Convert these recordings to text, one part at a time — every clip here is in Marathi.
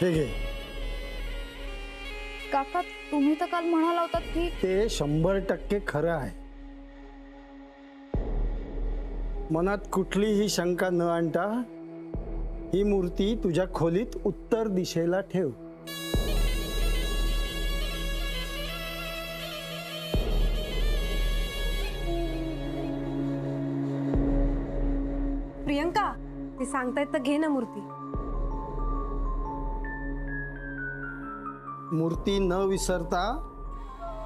हे घे. काका तुम्ही तर काल म्हणाला होतात की ते 100% खरं आहे. मनात कुठलीही शंका न आणता ही मूर्ती तुझ्या खोलीत उत्तर दिशेला ठेव. प्रियंका, ते सांगतायत तर घे ना मूर्ती. मूर्ती न विसरता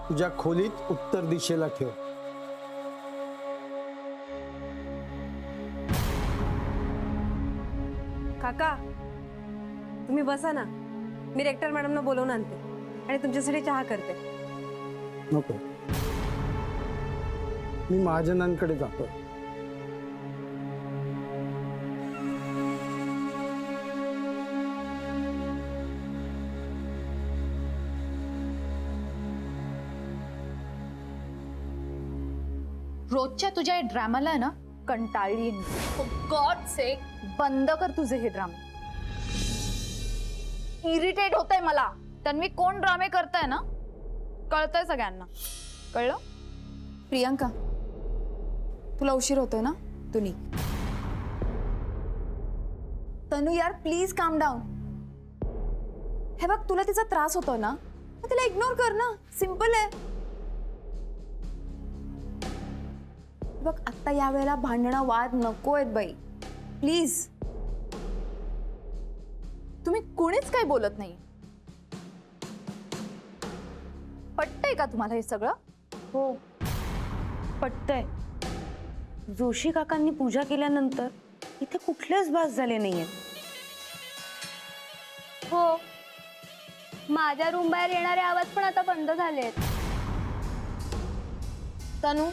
तुझ्या खोलीत उत्तर दिशेला ठेव. काका, तुम्ही बसा ना. मी रेक्टर मॅडमना बोलवून आणते आणि तुमच्यासाठी चहा करते. नको, मी महाजनांकडे जातो. रोजच्या तुझ्या ड्रामाला आहे ना कंटाळली. गॉड सेक बंद कर तुझे हे ड्रामे. इरिटेट होतंय मला. तन्वी कोण ड्रामे करताय ना कळतंय सगळ्यांना. कळलं? प्रियंका, तुला उशीर होतोय ना, तू निघ. तनू यार प्लीज काम डाऊन. हे बघ, तुला तिचा त्रास होतो ना, मग तिला इग्नोर कर ना. सिंपल आहे. बघ, आता या वेळेला भांडणं वाद नको आहेत बाई, प्लीज. तुम्ही कोणीच काही बोलत नाही. पटतंय का तुम्हाला हे सगळं? हो, पटतंय. जोशी काकांनी पूजा केल्यानंतर इथे कुठलेच भास झाले नाहीयेत. हो, माझ्या रूम बाहेर येणारे आवाज पण आता बंद झालेत. तनू